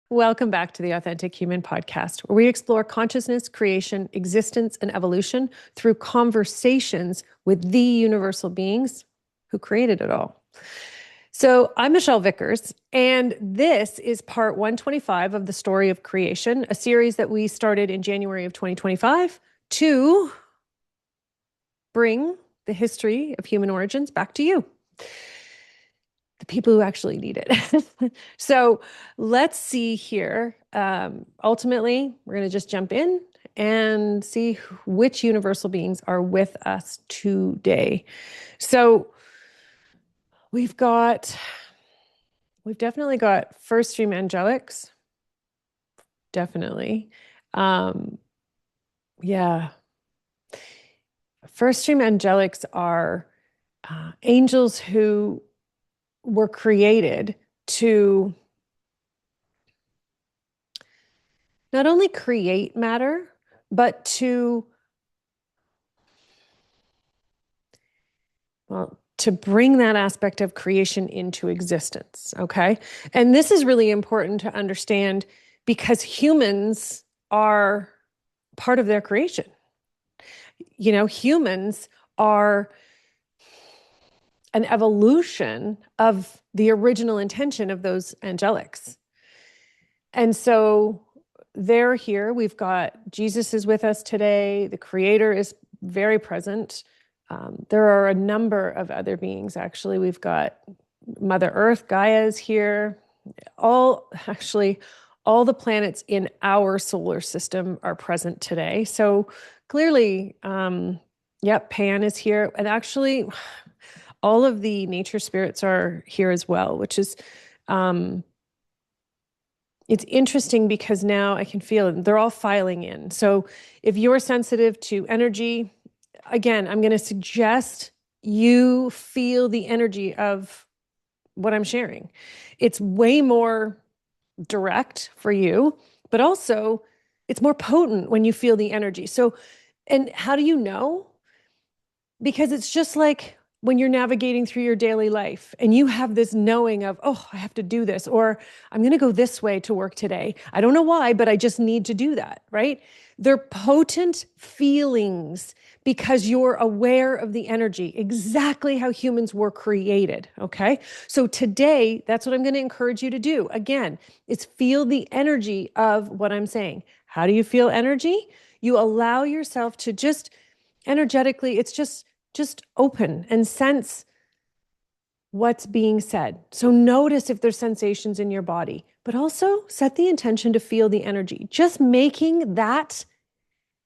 Welcome back to the Authentic Human Podcast, where we explore consciousness, creation, existence, and evolution through conversations with the universal beings who created it all. So I'm Michelle Vickers, and this is part 125 of the Story of Creation, a series that we started in January of 2025 to bring the history of human origins back to you, the people who actually need it. So let's see here. Ultimately, we're going to just jump in and see which universal beings are with us today. So we've definitely got first stream angelics. Definitely. Yeah. First stream angelics are angels who were created to not only create matter, but to bring that aspect of creation into existence, okay? And this is really important to understand because humans are part of their creation. You know, humans are an evolution of the original intention of those angelics. And so they're here. We've got Jesus is with us today. The Creator is very present. There are a number of other beings, actually. We've got Mother Earth, Gaia is here. All the planets in our solar system are present today. So clearly, Pan is here. And actually, all of the nature spirits are here as well, which is, it's interesting because now I can feel it. They're all filing in. So if you're sensitive to energy, again, I'm going to suggest you feel the energy of what I'm sharing. It's way more direct for you, but also it's more potent when you feel the energy. So, and how do you know? Because it's just like when you're navigating through your daily life and you have this knowing of, oh, I have to do this, or I'm going to go this way to work today. I don't know why, but I just need to do that, right? They're potent feelings because you're aware of the energy, exactly how humans were created, okay? So today, that's what I'm going to encourage you to do. Again, it's feel the energy of what I'm saying. How do you feel energy? You allow yourself to just energetically, it's just open and sense what's being said. So notice if there's sensations in your body, but also set the intention to feel the energy. Just making that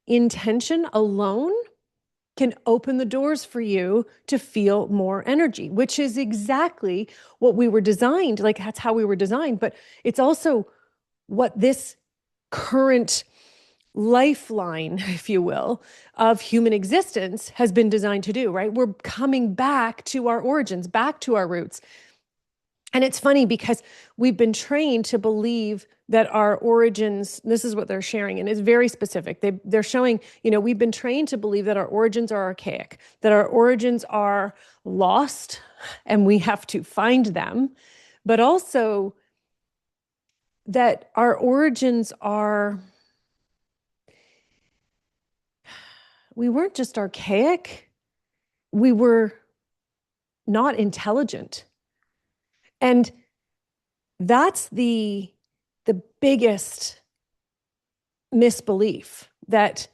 intention alone can open the doors for you to feel more energy, which is exactly what we were designed. Like that's how we were designed, but it's also what this current lifeline, if you will, of human existence has been designed to do, right? We're coming back to our origins, back to our roots. And it's funny because we've been trained to believe that our origins, this is what they're sharing, and it's very specific. They're showing, we've been trained to believe that our origins are archaic, that our origins are lost and we have to find them, but also that our origins are, we weren't just archaic, we were not intelligent. And that's the biggest misbelief, that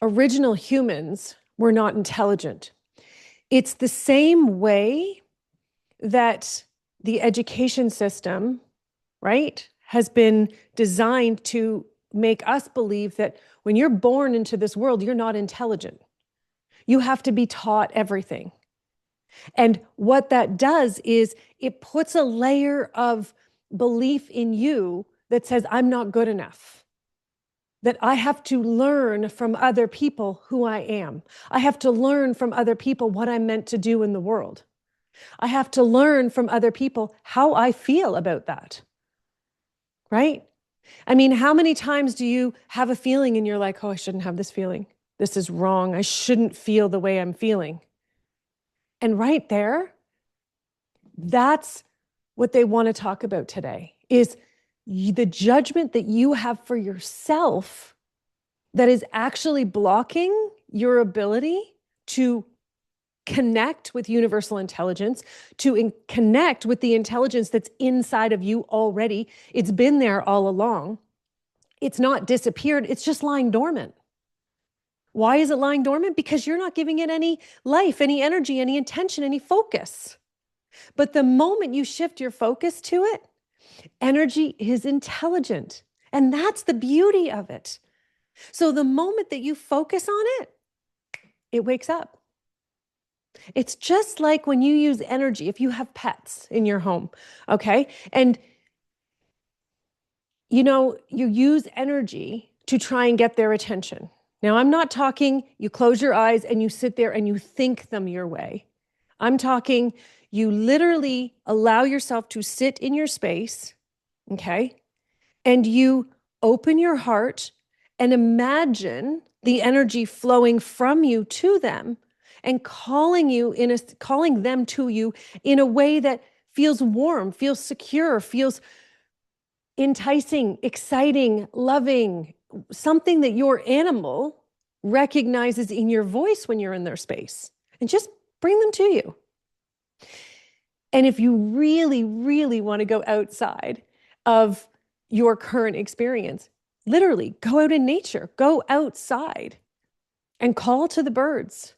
original humans were not intelligent. It's the same way that the education system, right, has been designed to make us believe that when you're born into this world, you're not intelligent. You have to be taught everything. And what that does is it puts a layer of belief in you that says, I'm not good enough, that I have to learn from other people who I am. I have to learn from other people what I'm meant to do in the world. I have to learn from other people how I feel about that, right? I mean, how many times do you have a feeling and you're like, oh, I shouldn't have this feeling. This is wrong. I shouldn't feel the way I'm feeling. And right there, that's what they want to talk about today, is the judgment that you have for yourself that is actually blocking your ability to connect with universal intelligence, to connect with the intelligence that's inside of you already. It's been there all along. It's not disappeared. It's just lying dormant. Why is it lying dormant? Because you're not giving it any life, any energy, any intention, any focus. But the moment you shift your focus to it, energy is intelligent. And that's the beauty of it. So the moment that you focus on it, it wakes up. It's just like when you use energy, if you have pets in your home, okay? And you use energy to try and get their attention. Now, I'm not talking you close your eyes and you sit there and you think them your way. I'm talking you literally allow yourself to sit in your space, okay? And you open your heart and imagine the energy flowing from you to them and calling them to you in a way that feels warm, feels secure, feels enticing, exciting, loving, something that your animal recognizes in your voice when you're in their space, and just bring them to you. And if you really, really want to go outside of your current experience, literally go out in nature, go outside and call to the birds,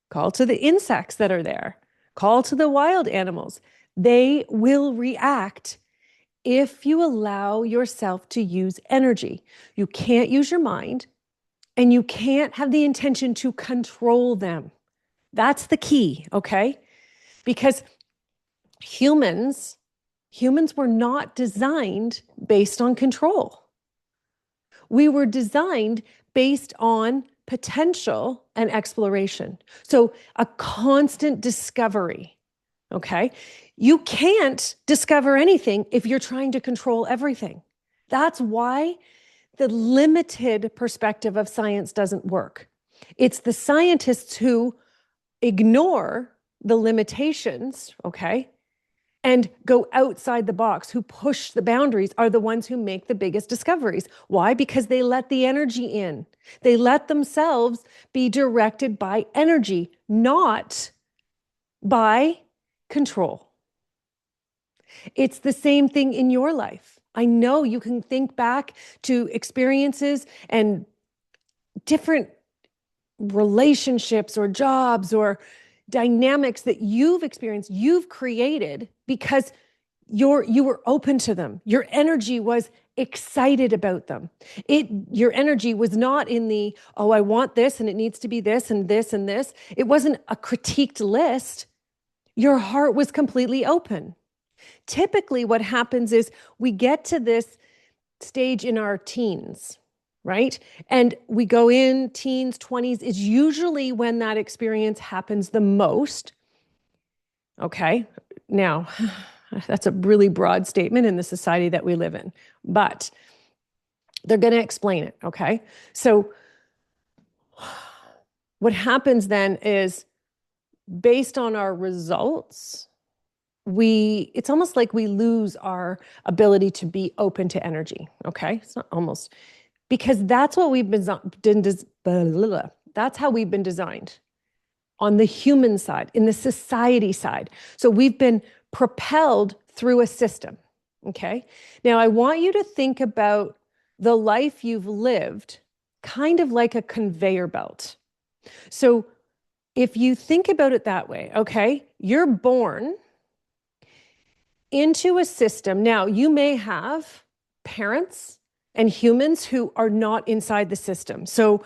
call to the insects that are there, call to the wild animals. They will react if you allow yourself to use energy. You can't use your mind, and you can't have the intention to control them. That's the key, okay? Because humans were not designed based on control. We were designed based on potential and exploration. So a constant discovery, okay? You can't discover anything if you're trying to control everything. That's why the limited perspective of science doesn't work. It's the scientists who ignore the limitations, okay, and go outside the box, who push the boundaries, are the ones who make the biggest discoveries. Why? Because they let the energy in. They let themselves be directed by energy, not by control. It's the same thing in your life. I know you can think back to experiences and different relationships or jobs or dynamics that you've experienced, you've created because you were open to them. Your energy was excited about them. Your energy was not in the, oh, I want this and it needs to be this and this and this. It wasn't a critiqued list. Your heart was completely open. Typically, what happens is we get to this stage in our teens, right? And we go in teens, 20s is usually when that experience happens the most. Okay. Now, that's a really broad statement in the society that we live in, but they're going to explain it. Okay. So what happens then is based on our results, it's almost like we lose our ability to be open to energy. Okay. It's not almost, because that's what we've been, that's how we've been designed on the human side, in the society side. So we've been propelled through a system. Okay. Now I want you to think about the life you've lived kind of like a conveyor belt. So if you think about it that way, okay, you're born into a system. Now, you may have parents and humans who are not inside the system. So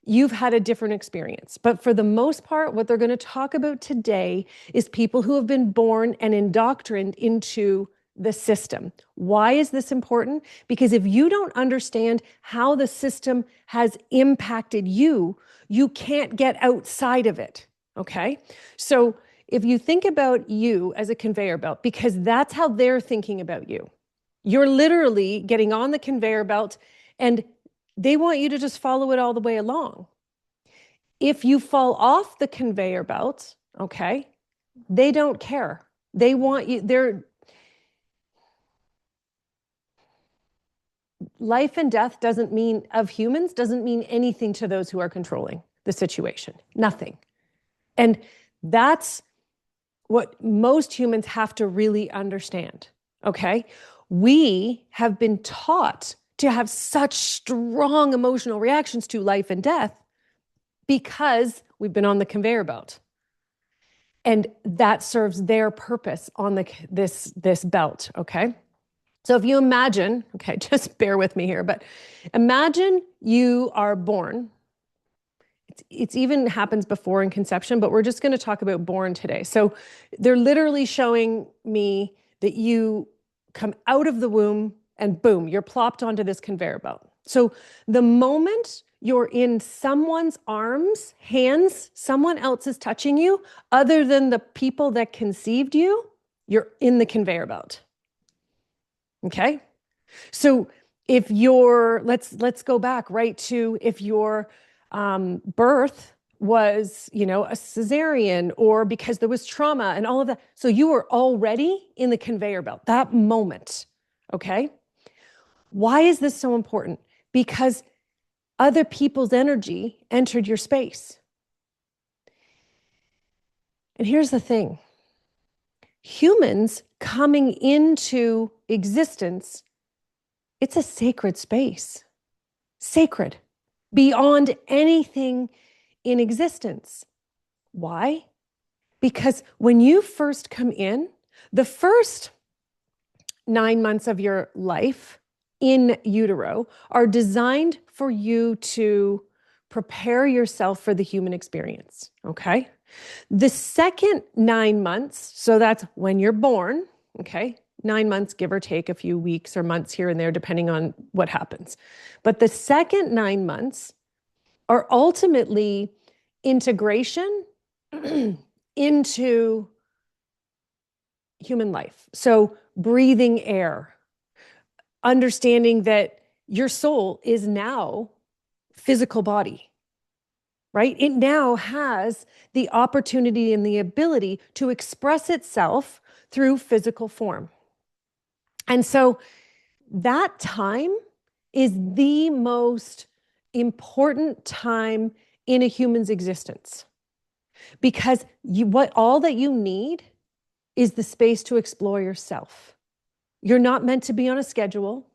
you've had a different experience. But for the most part, what they're going to talk about today is people who have been born and indoctrined into the system. Why is this important? Because if you don't understand how the system has impacted you, you can't get outside of it. Okay? So if you think about you as a conveyor belt, because that's how they're thinking about you, you're literally getting on the conveyor belt and they want you to just follow it all the way along. If you fall off the conveyor belt, okay, they don't care. They want you, life and death doesn't mean, of humans, doesn't mean anything to those who are controlling the situation. Nothing. And that's what most humans have to really understand, okay? We have been taught to have such strong emotional reactions to life and death because we've been on the conveyor belt. And that serves their purpose on this belt, okay? So if you imagine, okay, just bear with me here, but imagine you are born. It's even happens before in conception, but we're just going to talk about born today. So they're literally showing me that you come out of the womb and boom, you're plopped onto this conveyor belt. So the moment you're in someone's arms, hands, someone else is touching you, other than the people that conceived you, you're in the conveyor belt. Okay? So if let's go back right to if your birth was, a cesarean or because there was trauma and all of that. So you were already in the conveyor belt, that moment. Okay? Why is this so important? Because other people's energy entered your space. And here's the thing. Humans coming into existence, it's a sacred space. Sacred. Beyond anything in existence. Why? Because when you first come in, the first 9 months of your life in utero are designed for you to prepare yourself for the human experience, okay? The second 9 months, so that's when you're born, okay? 9 months, give or take a few weeks or months here and there, depending on what happens. But the second 9 months are ultimately integration into human life. So breathing air, understanding that your soul is now physical body, right? It now has the opportunity and the ability to express itself through physical form. And so that time is the most important time in a human's existence, because all that you need is the space to explore yourself. You're not meant to be on a schedule.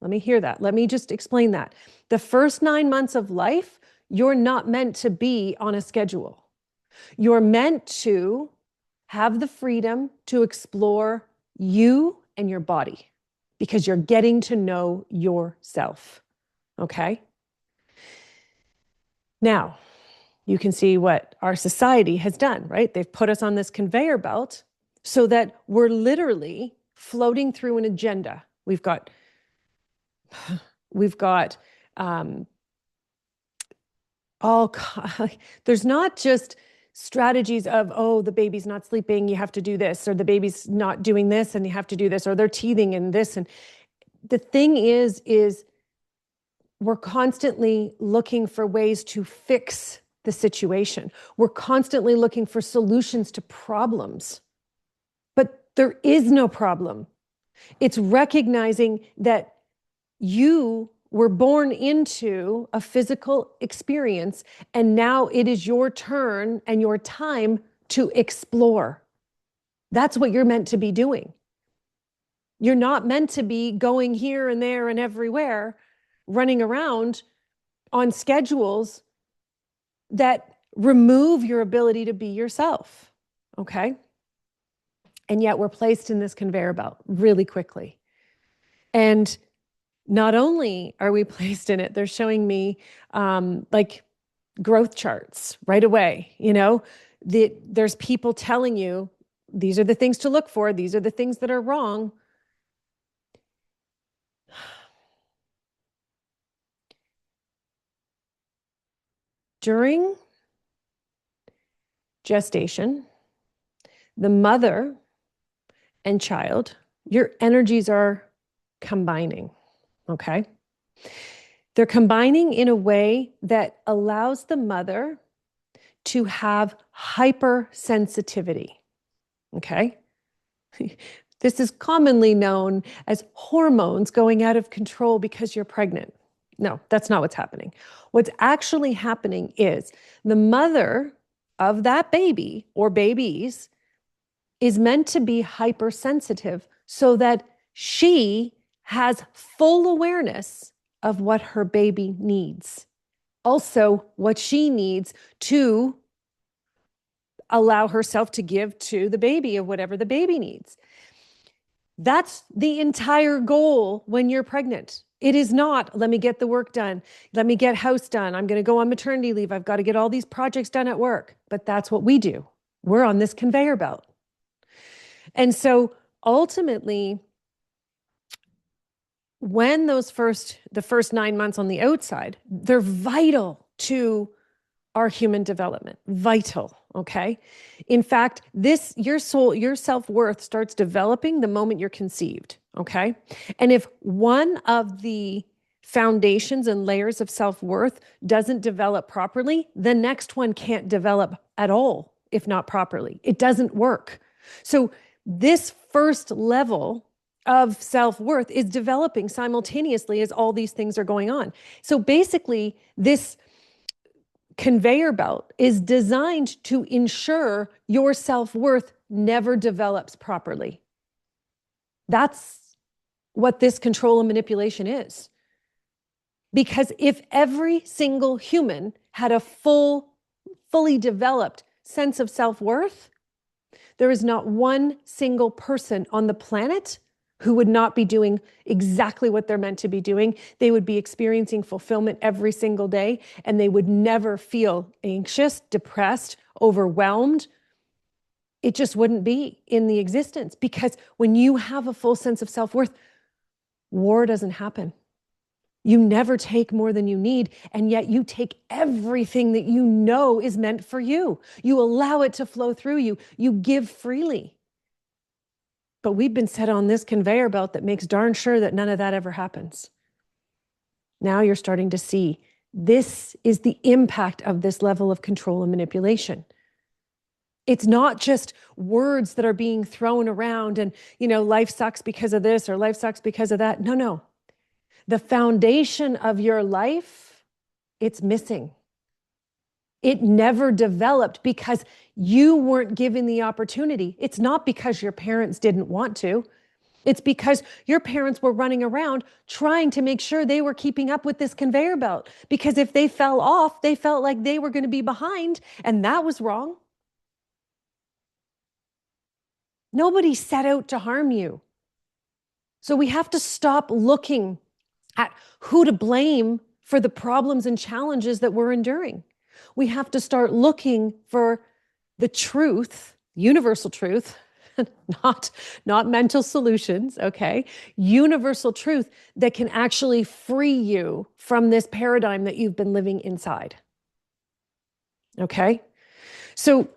Let me hear that. Let me just explain that. The first 9 months of life, you're not meant to be on a schedule. You're meant to have the freedom to explore you and your body because you're getting to know yourself. Okay? Now, you can see what our society has done, right? They've put us on this conveyor belt so that we're literally floating through an agenda. We've got there's not just strategies of, oh, the baby's not sleeping, you have to do this, or the baby's not doing this and you have to do this, or they're teething and this. And the thing is we're constantly looking for ways to fix the situation. We're constantly looking for solutions to problems. But there is no problem. It's recognizing that you were born into a physical experience, and now it is your turn and your time to explore. That's what you're meant to be doing. You're not meant to be going here and there and everywhere, running around on schedules that remove your ability to be yourself, okay? And yet we're placed in this conveyor belt really quickly. And not only are we placed in it, they're showing me like growth charts right away. There's people telling you, these are the things to look for. These are the things that are wrong. During gestation, the mother and child, your energies are combining, okay? They're combining in a way that allows the mother to have hypersensitivity, okay? This is commonly known as hormones going out of control because you're pregnant. No, that's not what's happening. What's actually happening is the mother of that baby or babies is meant to be hypersensitive so that she has full awareness of what her baby needs. Also, what she needs to allow herself to give to the baby of whatever the baby needs. That's the entire goal when you're pregnant. It is not, let me get the work done. Let me get house done. I'm going to go on maternity leave. I've got to get all these projects done at work. But that's what we do. We're on this conveyor belt. And so ultimately, when the first 9 months on the outside, they're vital to our human development, vital. Okay. In fact, your self-worth starts developing the moment you're conceived. Okay. And if one of the foundations and layers of self-worth doesn't develop properly, the next one can't develop at all, if not properly. It doesn't work. So this first level of self-worth is developing simultaneously as all these things are going on. So basically, this conveyor belt is designed to ensure your self-worth never develops properly. That's what this control and manipulation is. Because if every single human had a fully developed sense of self-worth, there is not one single person on the planet who would not be doing exactly what they're meant to be doing. They would be experiencing fulfillment every single day, and they would never feel anxious, depressed, overwhelmed. It just wouldn't be in the existence, because when you have a full sense of self-worth, war doesn't happen. You never take more than you need, and yet you take everything that you know is meant for you. You allow it to flow through you. You give freely. But we've been set on this conveyor belt that makes darn sure that none of that ever happens. Now you're starting to see this is the impact of this level of control and manipulation. It's not just words that are being thrown around and, life sucks because of this or life sucks because of that. No. The foundation of your life, it's missing. It never developed because you weren't given the opportunity. It's not because your parents didn't want to. It's because your parents were running around trying to make sure they were keeping up with this conveyor belt. Because if they fell off, they felt like they were going to be behind, and that was wrong. Nobody set out to harm you. So we have to stop looking at who to blame for the problems and challenges that we're enduring. We have to start looking for the truth, universal truth, not mental solutions, okay? Universal truth that can actually free you from this paradigm that you've been living inside. Okay? So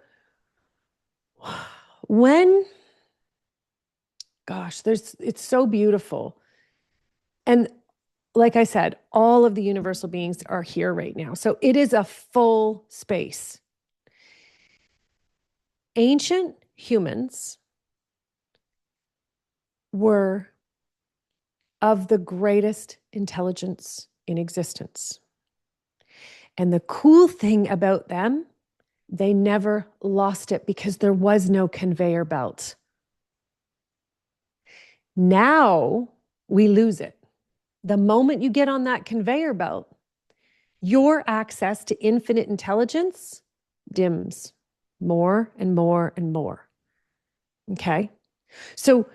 it's so beautiful. And like I said, all of the universal beings are here right now. So it is a full space. Ancient humans were of the greatest intelligence in existence. And the cool thing about them, they never lost it because there was no conveyor belt. Now we lose it. The moment you get on that conveyor belt, your access to infinite intelligence dims more and more and more. Okay? So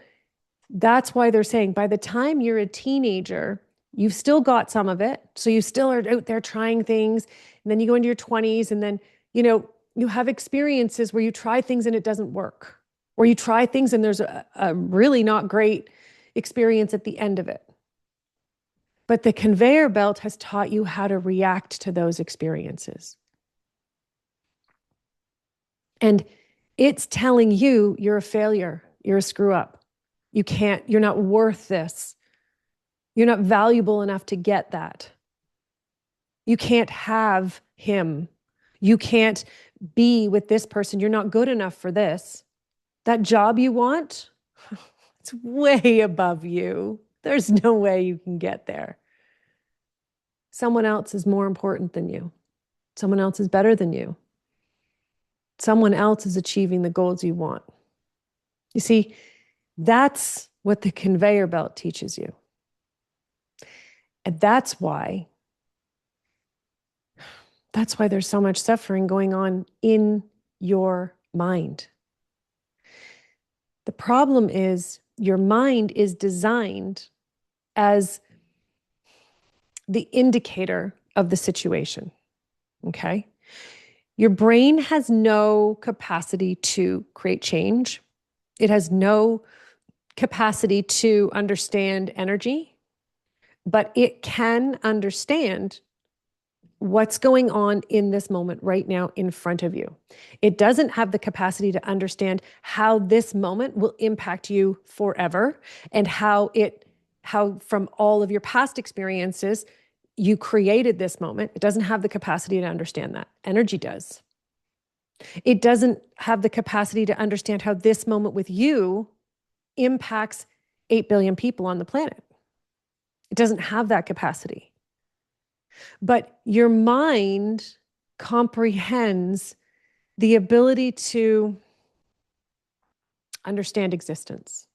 that's why they're saying by the time you're a teenager, you've still got some of it. So you still are out there trying things. And then you go into your 20s and then, you have experiences where you try things and it doesn't work. Or you try things and there's a really not great experience at the end of it. But the conveyor belt has taught you how to react to those experiences. And it's telling you you're a failure, you're a screw up. You're not worth this. You're not valuable enough to get that. You can't have him. You can't be with this person. You're not good enough for this. That job you want, It's way above you. There's no way you can get there. Someone else is more important than you. Someone else is better than you. Someone else is achieving the goals you want. You see, that's what the conveyor belt teaches you. And that's why there's so much suffering going on in your mind. The problem is your mind is designed as the indicator of the situation. Okay? Your brain has no capacity to create change. It has no capacity to understand energy, but it can understand what's going on in this moment right now in front of you. It doesn't have the capacity to understand how this moment will impact you forever and how from all of your past experiences you created this moment. It doesn't have the capacity to understand that. Energy does. It doesn't have the capacity to understand how this moment with you impacts 8 billion people on the planet. It doesn't have that capacity. But your mind comprehends the ability to understand existence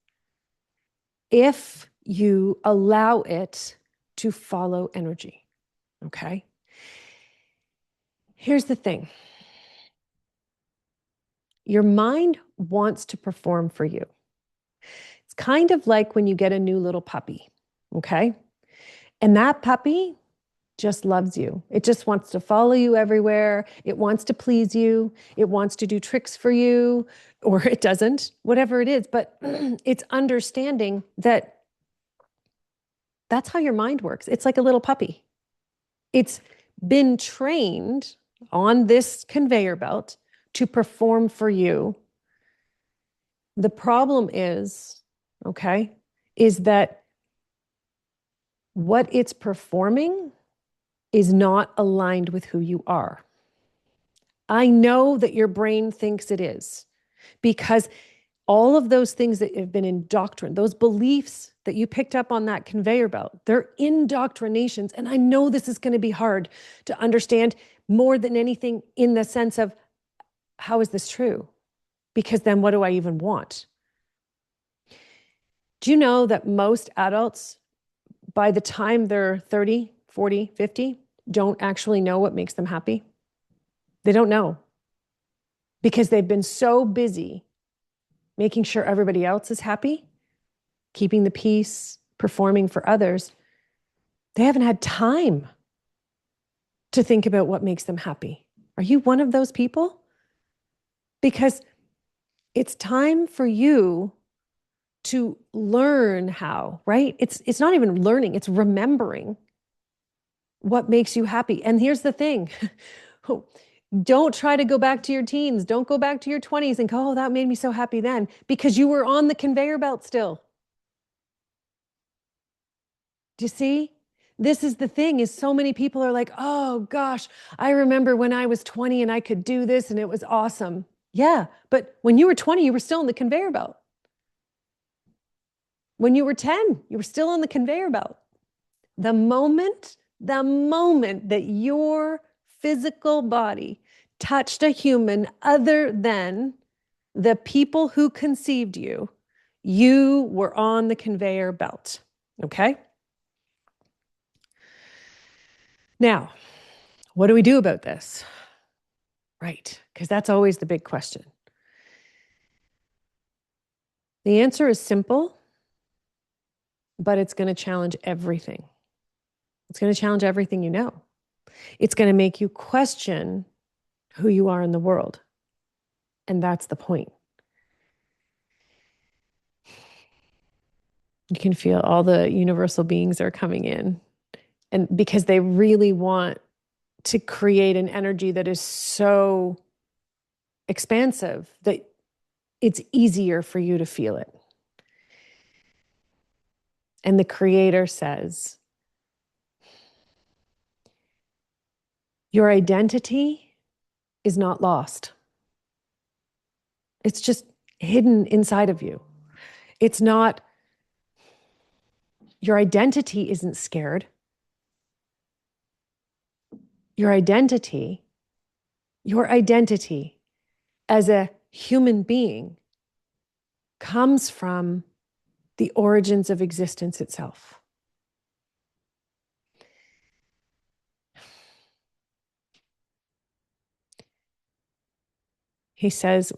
if you allow it to follow energy. Okay? Here's the thing. Your mind wants to perform for you. It's kind of like when you get a new little puppy. Okay? And that puppy just loves you. It just wants to follow you everywhere. It wants to please you. It wants to do tricks for you, or it doesn't, whatever it is. But it's understanding that that's how your mind works. It's like a little puppy. It's been trained on this conveyor belt to perform for you. The problem is that what it's performing is not aligned with who you are. I know that your brain thinks it is, because all of those things that have been indoctrinated, those beliefs that you picked up on that conveyor belt, they're indoctrinations. And I know this is going to be hard to understand more than anything in the sense of, how is this true? Because then what do I even want? Do you know that most adults, by the time they're 30, 40, 50, don't actually know what makes them happy? They don't know, because they've been so busy making sure everybody else is happy, keeping the peace, performing for others. They haven't had time to think about what makes them happy. Are you one of those people? Because it's time for you to learn how, right? It's not even learning, it's remembering what makes you happy. And here's the thing. Don't try to go back to your teens. Don't go back to your 20s and go, oh, that made me so happy then, because you were on the conveyor belt still. Do you see? This is the thing, is so many people are like, oh gosh, I remember when I was 20 and I could do this and it was awesome. Yeah, but when you were 20, you were still on the conveyor belt. When you were 10, you were still on the conveyor belt. The moment that your physical body touched a human other than the people who conceived you, you were on the conveyor belt. Okay? Now, what do we do about this? Right, because that's always the big question. The answer is simple, but it's going to challenge everything. It's going to challenge everything you know. It's going to make you question who you are in the world. And that's the point. You can feel all the universal beings are coming in, and because they really want to create an energy that is so expansive that it's easier for you to feel it. And the Creator says, your identity is not lost. It's just hidden inside of you. It's not Your identity isn't scared. Your identity as a human being comes from the origins of existence itself. He says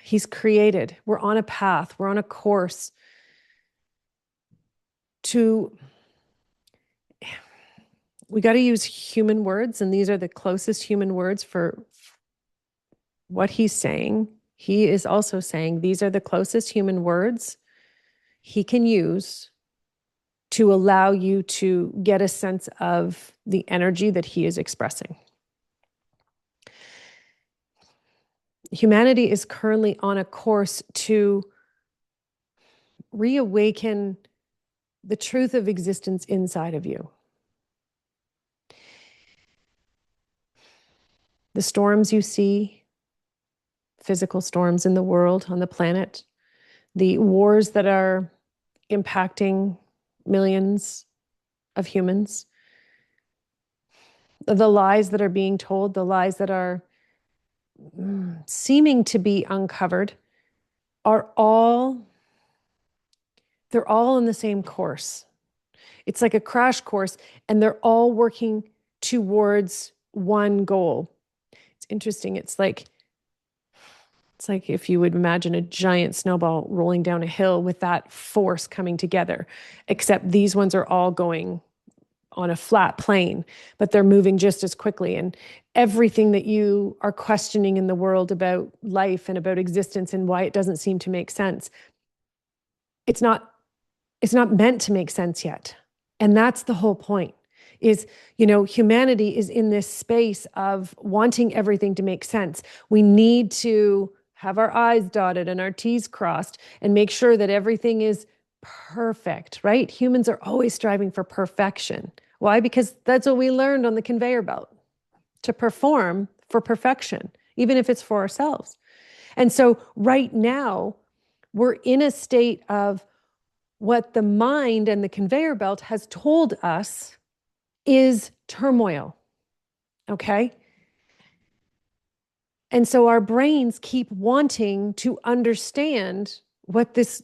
he's created. We're on a path. We're on a course we got to use human words, and these are the closest human words for what he's saying. He is also saying these are the closest human words he can use to allow you to get a sense of the energy that he is expressing. Humanity is currently on a course to reawaken the truth of existence inside of you. The storms you see, physical storms in the world, on the planet, the wars that are impacting millions of humans, the lies that are being told, the lies that are seeming to be uncovered, they're all in the same course. It's like a crash course, and they're all working towards one goal. It's interesting. It's like if you would imagine a giant snowball rolling down a hill with that force coming together, except these ones are all going on a flat plane, but they're moving just as quickly. And everything that you are questioning in the world about life and about existence and why it doesn't seem to make sense, it's not meant to make sense yet. And that's the whole point. Is, humanity is in this space of wanting everything to make sense. We need to have our I's dotted and our T's crossed and make sure that everything is perfect, right? Humans are always striving for perfection. Why? Because that's what we learned on the conveyor belt, to perform for perfection, even if it's for ourselves. And so right now, we're in a state of what the mind and the conveyor belt has told us is turmoil, okay? And so our brains keep wanting to understand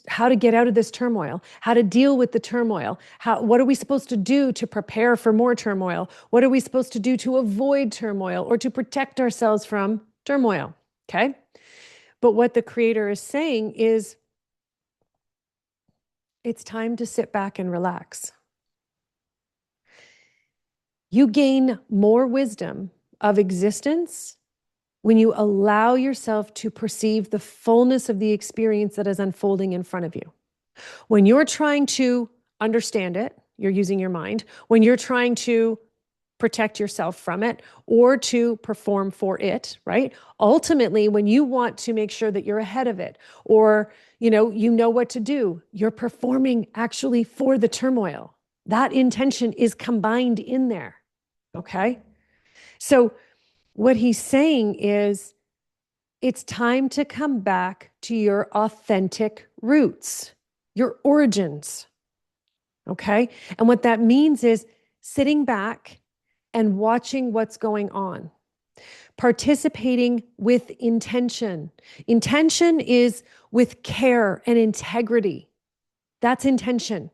how to get out of this turmoil, how to deal with the turmoil, what are we supposed to do to prepare for more turmoil? What are we supposed to do to avoid turmoil or to protect ourselves from turmoil, okay? But what the Creator is saying is, it's time to sit back and relax. You gain more wisdom of existence when you allow yourself to perceive the fullness of the experience that is unfolding in front of you. When you're trying to understand it, you're using your mind. When you're trying to protect yourself from it or to perform for it, right? Ultimately, when you want to make sure that you're ahead of it or you know what to do, you're performing actually for the turmoil. That intention is combined in there, okay? So what he's saying is, it's time to come back to your authentic roots, your origins, okay? And what that means is sitting back and watching what's going on, participating with intention. Intention is with care and integrity. That's intention,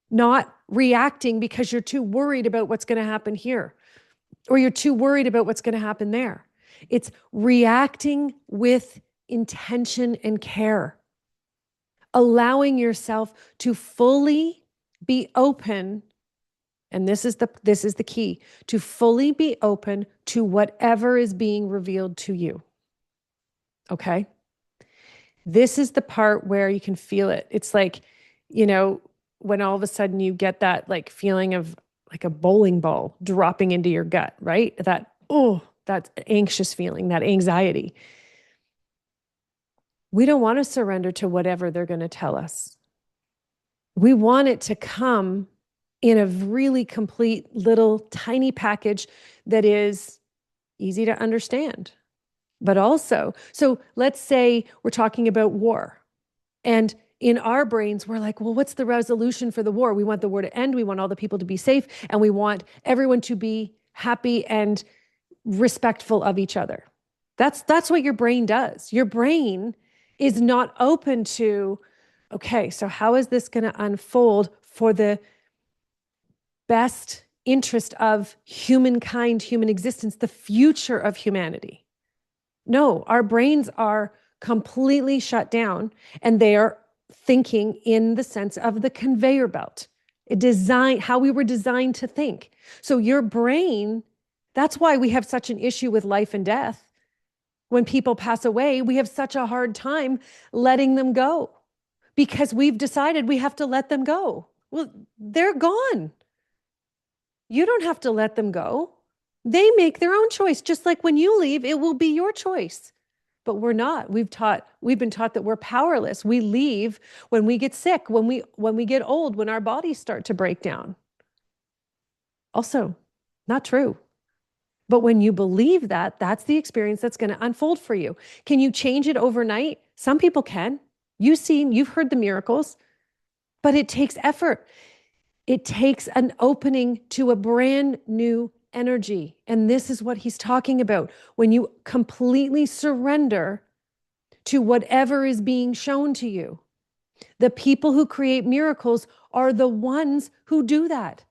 not reacting because you're too worried about what's going to happen here or you're too worried about what's going to happen there. It's reacting with intention and care, allowing yourself to fully be open. And this is the key, to fully be open to whatever is being revealed to you. Okay? This is the part where you can feel it. It's like, when all of a sudden you get that like feeling of like a bowling ball dropping into your gut, right? That anxious feeling, that anxiety. We don't want to surrender to whatever they're going to tell us. We want it to come in a really complete little tiny package that is easy to understand. But also, so let's say we're talking about war, and in our brains, we're like, well, what's the resolution for the war? We want the war to end. We want all the people to be safe. And we want everyone to be happy and respectful of each other. That's what your brain does. Your brain is not open to, okay, so how is this going to unfold for the best interest of humankind, human existence, the future of humanity? No, our brains are completely shut down, and they are thinking in the sense of the conveyor belt, how we were designed to think. So your brain, that's why we have such an issue with life and death. When people pass away, we have such a hard time letting them go because we've decided we have to let them go. Well, they're gone. You don't have to let them go. They make their own choice. Just like when you leave, it will be your choice. But we're not. We've been taught that we're powerless. We leave when we get sick, when we get old, when our bodies start to break down. Also, not true. But when you believe that, that's the experience that's going to unfold for you. Can you change it overnight? Some people can. You've heard the miracles, but it takes effort. It takes an opening to a brand new energy. And this is what he's talking about. When you completely surrender to whatever is being shown to you. The people who create miracles are the ones who do that.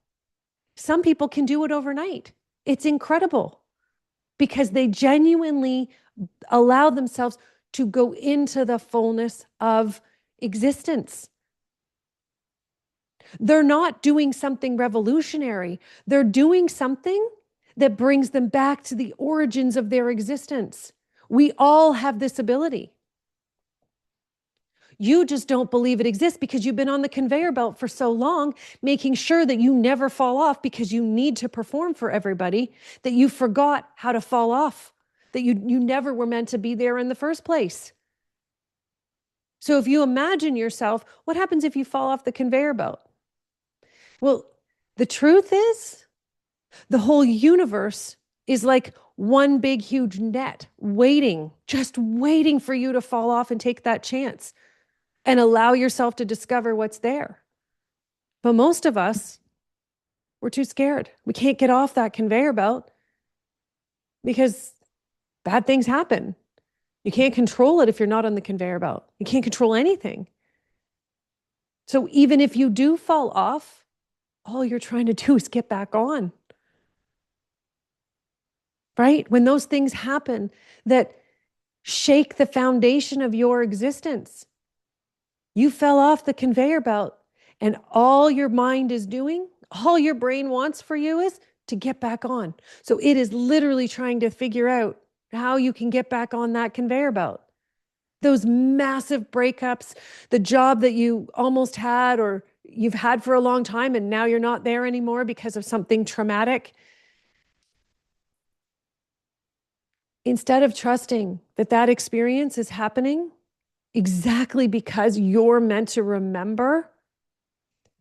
Some people can do it overnight. It's incredible because they genuinely allow themselves to go into the fullness of existence. They're not doing something revolutionary. They're doing something that brings them back to the origins of their existence. We all have this ability. You just don't believe it exists because you've been on the conveyor belt for so long, making sure that you never fall off because you need to perform for everybody, that you forgot how to fall off, that you never were meant to be there in the first place. So if you imagine yourself, what happens if you fall off the conveyor belt? Well, the truth is, the whole universe is like one big, huge net just waiting for you to fall off and take that chance and allow yourself to discover what's there. But most of us, we're too scared. We can't get off that conveyor belt because bad things happen. You can't control it if you're not on the conveyor belt. You can't control anything. So even if you do fall off, all you're trying to do is get back on. Right? When those things happen that shake the foundation of your existence, you fell off the conveyor belt, and all your mind is doing, all your brain wants for you is to get back on. So it is literally trying to figure out how you can get back on that conveyor belt. Those massive breakups, the job that you almost had or you've had for a long time and now you're not there anymore because of something traumatic. Instead of trusting that that experience is happening exactly because you're meant to remember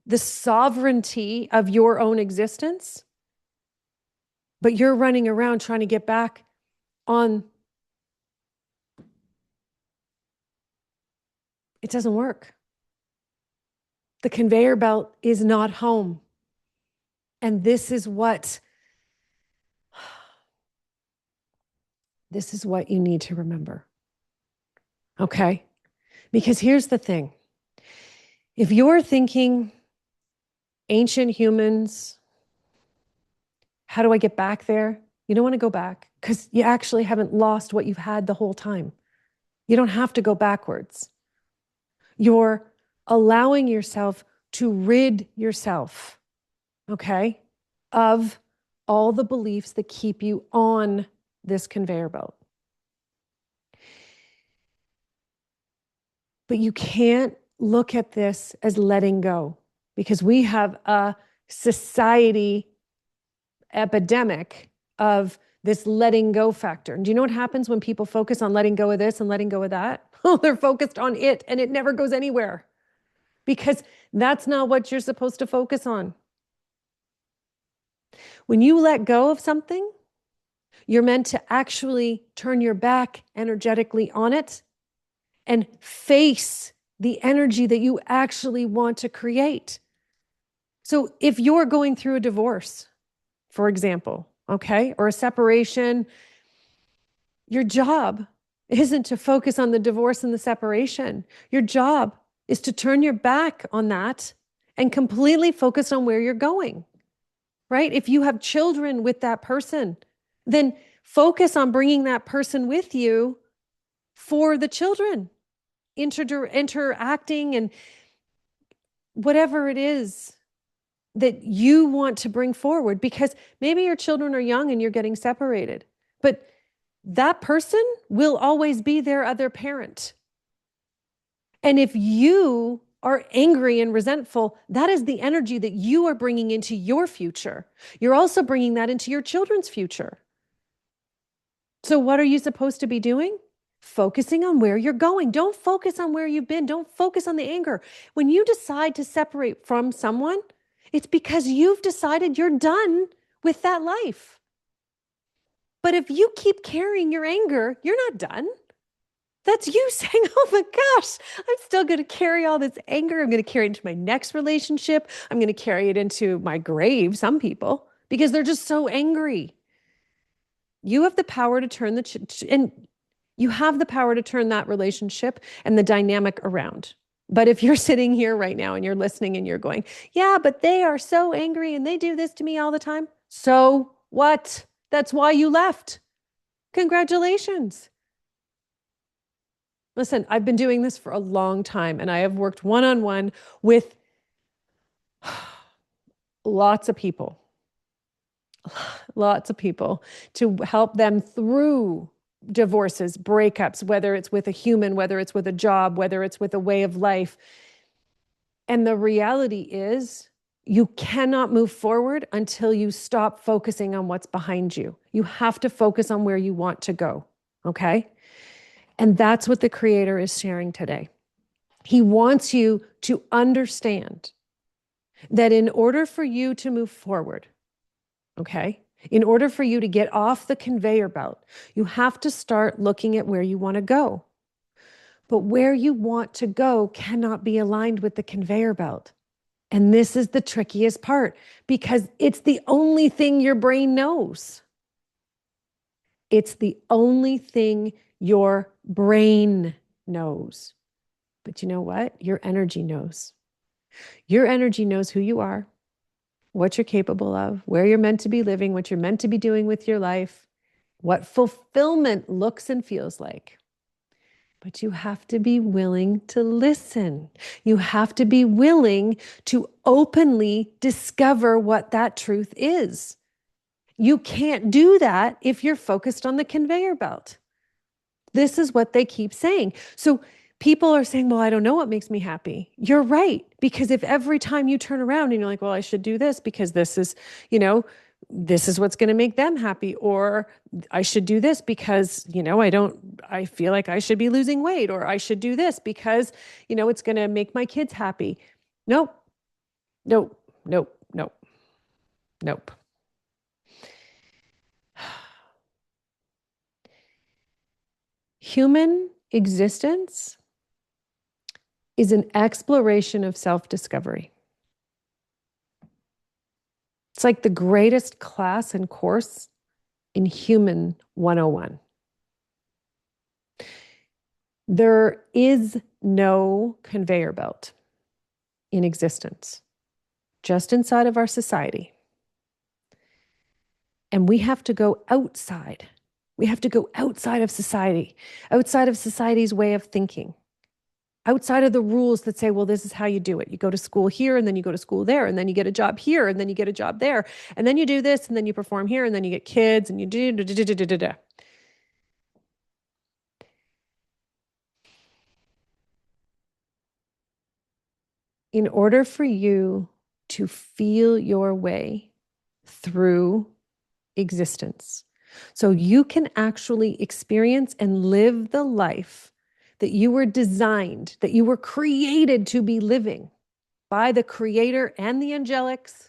the sovereignty of your own existence, but you're running around trying to get back on, it doesn't work. The conveyor belt is not home. And this is what you need to remember. Okay? Because here's the thing. If you're thinking ancient humans, how do I get back there? You don't want to go back because you actually haven't lost what you've had the whole time. You don't have to go backwards. You're allowing yourself to rid yourself, okay, of all the beliefs that keep you on this conveyor belt. But you can't look at this as letting go because we have a society epidemic of this letting go factor. And do you know what happens when people focus on letting go of this and letting go of that? Oh, they're focused on it and it never goes anywhere because that's not what you're supposed to focus on. When you let go of something, you're meant to actually turn your back energetically on it and face the energy that you actually want to create. So if you're going through a divorce, for example, okay, or a separation, your job isn't to focus on the divorce and the separation. Your job is to turn your back on that and completely focus on where you're going, right? If you have children with that person, then focus on bringing that person with you for the children, interacting and whatever it is that you want to bring forward, because maybe your children are young and you're getting separated, but that person will always be their other parent. And if you are angry and resentful, that is the energy that you are bringing into your future. You're also bringing that into your children's future. So what are you supposed to be doing? Focusing on where you're going. Don't focus on where you've been. Don't focus on the anger. When you decide to separate from someone, it's because you've decided you're done with that life. But if you keep carrying your anger, you're not done. That's you saying, oh my gosh, I'm still going to carry all this anger. I'm going to carry it into my next relationship. I'm going to carry it into my grave, some people, because they're just so angry. You have the power to turn and you have the power to turn that relationship and the dynamic around. But if you're sitting here right now and you're listening and you're going, yeah, but they are so angry and they do this to me all the time. So what? That's why you left. Congratulations. Listen, I've been doing this for a long time, and I have worked one-on-one with lots of people to help them through divorces, breakups, whether it's with a human, whether it's with a job, whether it's with a way of life. And the reality is, you cannot move forward until you stop focusing on what's behind you. You have to focus on where you want to go, okay? And that's what the Creator is sharing today. He wants you to understand that in order for you to move forward, okay, in order for you to get off the conveyor belt, you have to start looking at where you want to go. But where you want to go cannot be aligned with the conveyor belt. And this is the trickiest part, because it's the only thing your brain knows. It's the only thing your brain knows. But you know what? Your energy knows. Your energy knows who you are, what you're capable of, where you're meant to be living, what you're meant to be doing with your life, what fulfillment looks and feels like. But you have to be willing to listen. You have to be willing to openly discover what that truth is. You can't do that if you're focused on the conveyor belt. This is what they keep saying. So people are saying, well, I don't know what makes me happy. You're right. Because if every time you turn around and you're like, well, I should do this because this is, this is what's going to make them happy. Or I should do this because, I feel like I should be losing weight. Or I should do this because, it's going to make my kids happy. Nope. Nope. Nope. Nope. Nope. Human existence is an exploration of self-discovery. It's like the greatest class and course in Human 101. There is no conveyor belt in existence, just inside of our society. And we have to go outside. We have to go outside of society, outside of society's way of thinking, outside of the rules that say, well, this is how you do it. You go to school here, and then you go to school there, and then you get a job here, and then you get a job there, and then you do this, and then you perform here, and then you get kids, and you do da, da, da, da, da, da. In order for you to feel your way through existence, so you can actually experience and live the life that you were designed, that you were created to be living by the Creator and the angelics.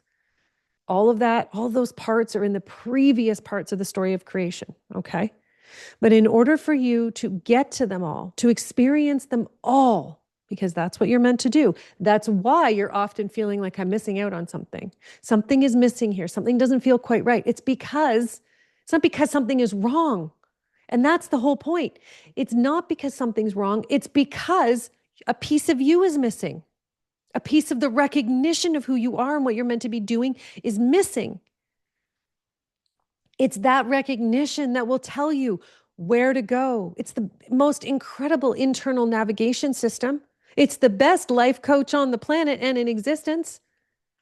All of that, all those parts are in the previous parts of the story of creation, okay? But in order for you to get to them all, to experience them all, because that's what you're meant to do. That's why you're often feeling like I'm missing out on something. Something is missing here. Something doesn't feel quite right. It's not because something is wrong. And that's the whole point. It's not because something's wrong. It's because a piece of you is missing. A piece of the recognition of who you are and what you're meant to be doing is missing. It's that recognition that will tell you where to go. It's the most incredible internal navigation system. It's the best life coach on the planet and in existence.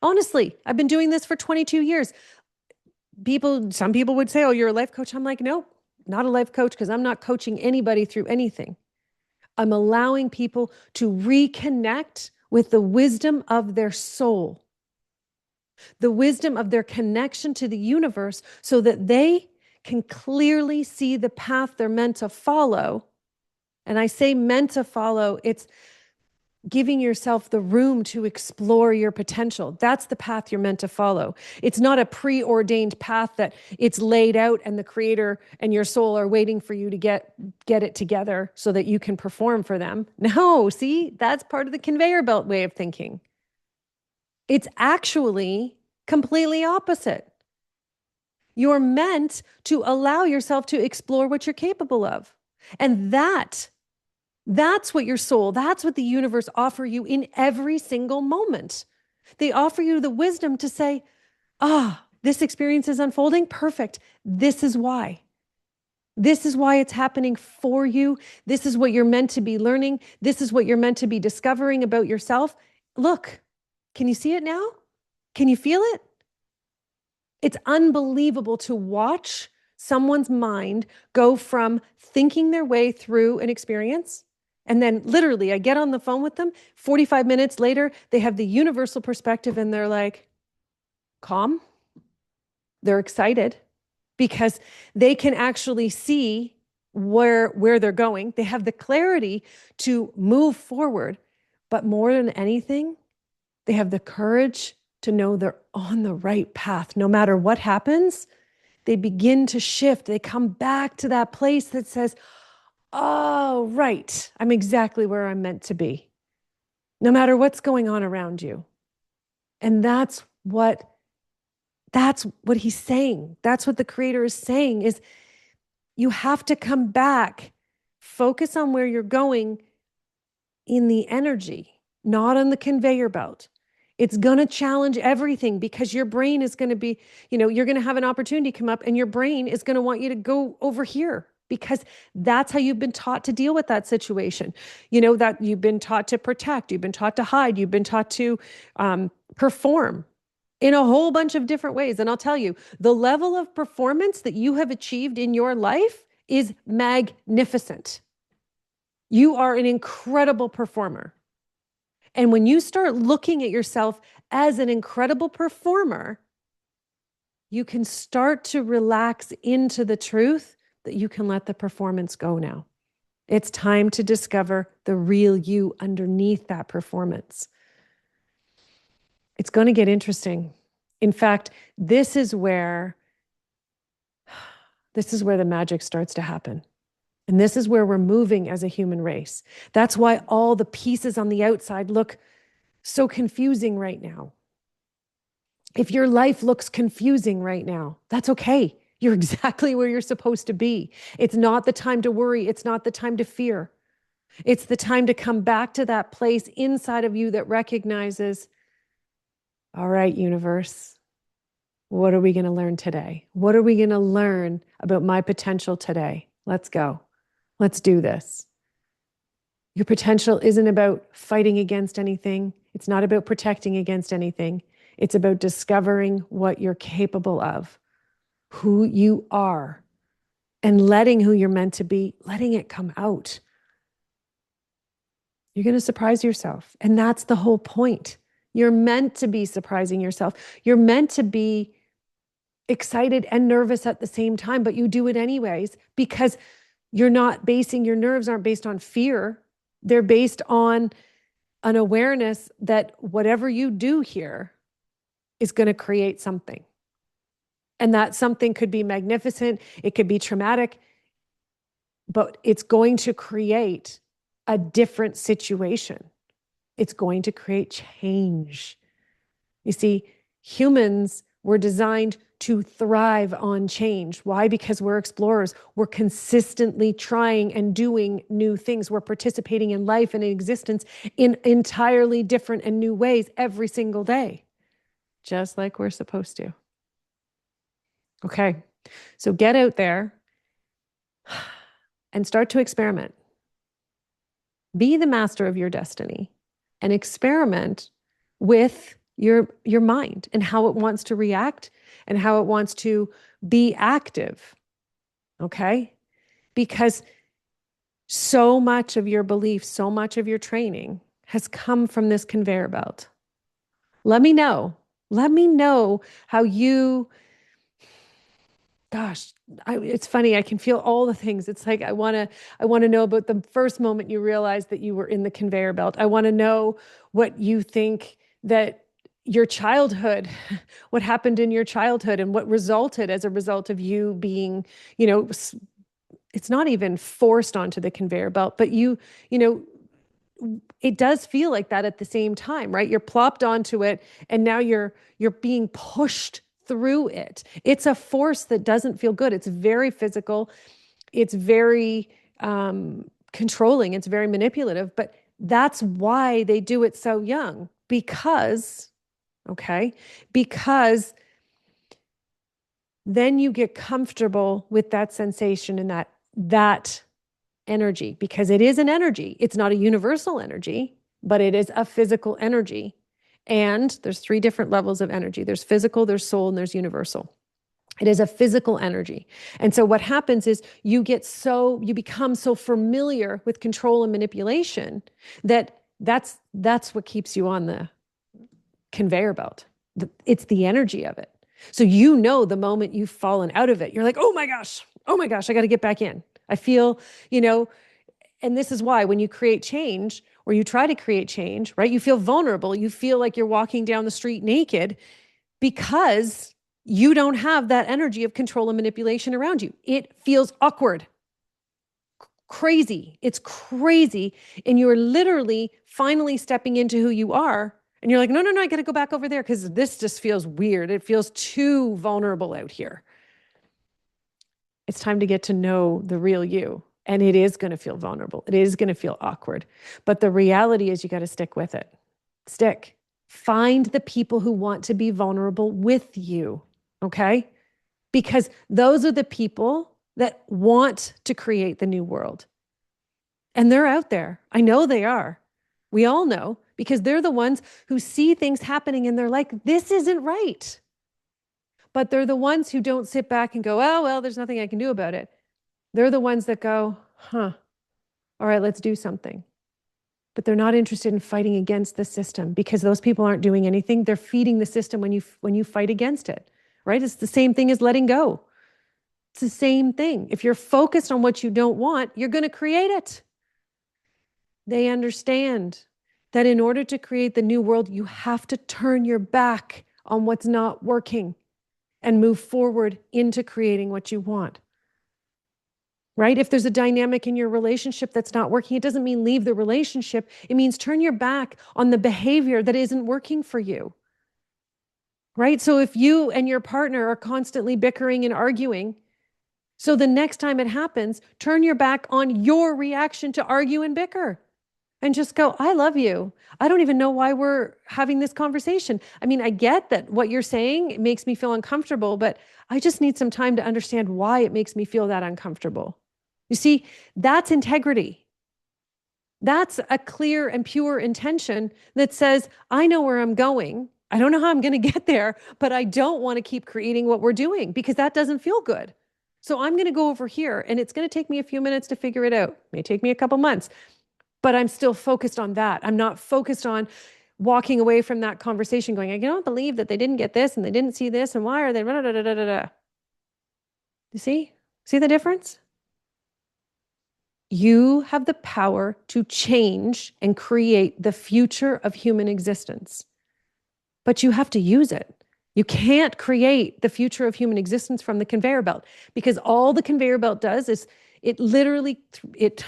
Honestly, I've been doing this for 22 years. Some people would say, oh, you're a life coach. I'm like, no, not a life coach, because I'm not coaching anybody through anything. I'm allowing people to reconnect with the wisdom of their soul, the wisdom of their connection to the universe, so that they can clearly see the path they're meant to follow. And I say meant to follow, it's giving yourself the room to explore your potential. That's the path you're meant to follow. It's not a preordained path that it's laid out and the creator and your soul are waiting for you to get it together so that you can perform for them. No, see, that's part of the conveyor belt way of thinking. It's actually completely opposite. You're meant to allow yourself to explore what you're capable of. And that's what your soul, that's what the universe offer you in every single moment. They offer you the wisdom to say, this experience is unfolding. Perfect. This is why. This is why it's happening for you. This is what you're meant to be learning. This is what you're meant to be discovering about yourself. Look, can you see it now? Can you feel it? It's unbelievable to watch someone's mind go from thinking their way through an experience. And then literally I get on the phone with them, 45 minutes later, they have the universal perspective and they're like, calm. They're excited because they can actually see where they're going. They have the clarity to move forward. But more than anything, they have the courage to know they're on the right path. No matter what happens, they begin to shift. They come back to that place that says, oh, right, I'm exactly where I'm meant to be, no matter what's going on around you. And that's what he's saying. That's what the creator is saying, is you have to come back, focus on where you're going in the energy, not on the conveyor belt. It's going to challenge everything because your brain is going to be, you're going to have an opportunity come up and your brain is going to want you to go over here because that's how you've been taught to deal with that situation. That you've been taught to protect, you've been taught to hide, you've been taught to perform in a whole bunch of different ways. And I'll tell you, the level of performance that you have achieved in your life is magnificent. You are an incredible performer. And when you start looking at yourself as an incredible performer, you can start to relax into the truth that you can let the performance go now. It's time to discover the real you underneath that performance. It's going to get interesting. In fact, this is where the magic starts to happen. And this is where we're moving as a human race. That's why all the pieces on the outside look so confusing right now. If your life looks confusing right now, that's okay. You're exactly where you're supposed to be. It's not the time to worry. It's not the time to fear. It's the time to come back to that place inside of you that recognizes, all right, universe, what are we going to learn today? What are we going to learn about my potential today? Let's go. Let's do this. Your potential isn't about fighting against anything. It's not about protecting against anything. It's about discovering what you're capable of, who you are, and letting who you're meant to be, letting it come out. You're going to surprise yourself. And that's the whole point. You're meant to be surprising yourself. You're meant to be excited and nervous at the same time, but you do it anyways because your nerves aren't based on fear. They're based on an awareness that whatever you do here is going to create something. And that something could be magnificent. It could be traumatic, but it's going to create a different situation. It's going to create change. You see, humans were designed to thrive on change. Why? Because we're explorers. We're consistently trying and doing new things. We're participating in life and in existence in entirely different and new ways every single day, just like we're supposed to. Okay, so get out there and start to experiment. Be the master of your destiny and experiment with your mind and how it wants to react and how it wants to be active. Okay? Because so much of your belief, so much of your training has come from this conveyor belt. Let me know. Let me know how you, gosh, it's funny. I can feel all the things. It's like I want to know about the first moment you realized that you were in the conveyor belt. I want to know what you think that your childhood, what happened in your childhood and what resulted as a result of you being, it's not even forced onto the conveyor belt, but it does feel like that at the same time, right? You're plopped onto it and now you're being pushed through it. It's a force that doesn't feel good. It's very physical. It's very controlling. It's very manipulative, but that's why they do it so young because then you get comfortable with that sensation and that energy, because it is an energy. It's not a universal energy, but it is a physical energy. And there's 3 different levels of energy. There's physical, there's soul, and there's universal. It is a physical energy. And so what happens is you become so familiar with control and manipulation that's what keeps you on the conveyor belt. It's the energy of it. So the moment you've fallen out of it, you're like, oh my gosh, I got to get back in. I feel, and this is why when you create change or you try to create change, right, you feel vulnerable. You feel like you're walking down the street naked because you don't have that energy of control and manipulation around you. It feels awkward, crazy. It's crazy. And you're literally finally stepping into who you are. And you're like, no, I got to go back over there because this just feels weird. It feels too vulnerable out here. It's time to get to know the real you. And it is going to feel vulnerable. It is going to feel awkward. But the reality is you got to stick with it. Find the people who want to be vulnerable with you. Okay? Because those are the people that want to create the new world. And they're out there. I know they are. We all know, because they're the ones who see things happening and they're like, this isn't right. But they're the ones who don't sit back and go, oh, well, there's nothing I can do about it. They're the ones that go, all right, let's do something. But they're not interested in fighting against the system, because those people aren't doing anything. They're feeding the system when you fight against it, right? It's the same thing as letting go. It's the same thing. If you're focused on what you don't want, you're going to create it. They understand that in order to create the new world, you have to turn your back on what's not working and move forward into creating what you want. Right? If there's a dynamic in your relationship that's not working, it doesn't mean leave the relationship. It means turn your back on the behavior that isn't working for you. Right? So if you and your partner are constantly bickering and arguing, so the next time it happens, turn your back on your reaction to argue and bicker. And just go, I love you. I don't even know why we're having this conversation. I mean, I get that what you're saying makes me feel uncomfortable, but I just need some time to understand why it makes me feel that uncomfortable. You see, that's integrity. That's a clear and pure intention that says, I know where I'm going. I don't know how I'm going to get there, but I don't want to keep creating what we're doing because that doesn't feel good. So I'm going to go over here, and it's going to take me a few minutes to figure it out. It may take me a couple months. But I'm still focused on that. I'm not focused on walking away from that conversation going, I don't believe that they didn't get this and they didn't see this and why are they, da, da, da, da, da. You see? See the difference? You have the power to change and create the future of human existence. But you have to use it. You can't create the future of human existence from the conveyor belt, because all the conveyor belt does is it literally, it's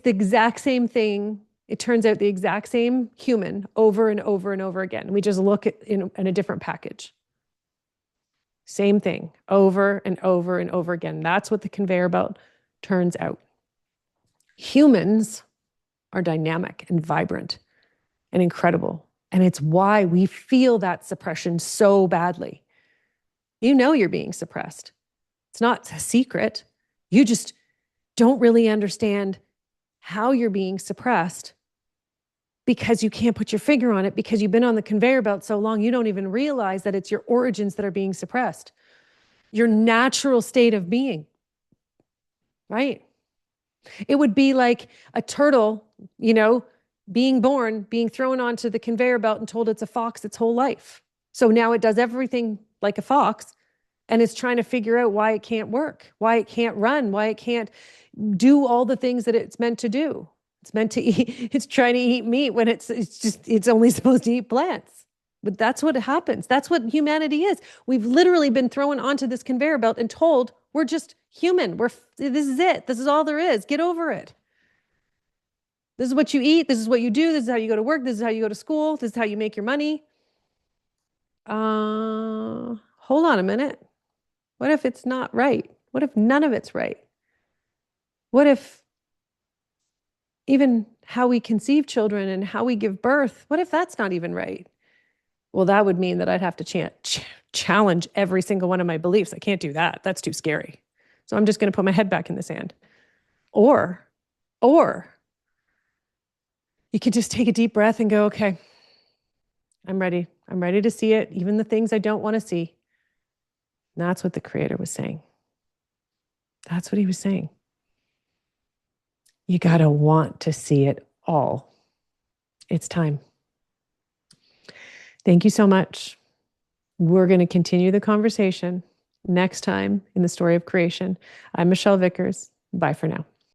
the exact same thing. it turns out the exact same human over and over and over again. We just look at in a different package. Same thing over and over and over again. That's what the conveyor belt turns out. Humans are dynamic and vibrant and incredible. And it's why we feel that suppression so badly. You know you're being suppressed. It's not a secret. You just don't really understand how you're being suppressed because you can't put your finger on it, because you've been on the conveyor belt so long, you don't even realize that it's your origins that are being suppressed. Your natural state of being, right? It would be like a turtle, being born, being thrown onto the conveyor belt and told it's a fox its whole life. So now it does everything like a fox and it's trying to figure out why it can't work, why it can't run, why it can't do all the things that it's meant to do. It's meant to eat, it's trying to eat meat when it's only supposed to eat plants. But that's what happens. That's what humanity is. We've literally been thrown onto this conveyor belt and told we're just human. This is it. This is all there is. Get over it. This is what you eat. This is what you do. This is how you go to work. This is how you go to school. This is how you make your money. Hold on a minute. What if it's not right? What if none of it's right? What if even how we conceive children and how we give birth, what if that's not even right? Well, that would mean that I'd have to challenge every single one of my beliefs. I can't do that. That's too scary. So I'm just going to put my head back in the sand. Or you could just take a deep breath and go, okay, I'm ready. I'm ready to see it, even the things I don't want to see. And that's what the Creator was saying. That's what he was saying. You got to want to see it all. It's time. Thank you so much. We're going to continue the conversation next time in the story of creation. I'm Michelle Vickers. Bye for now.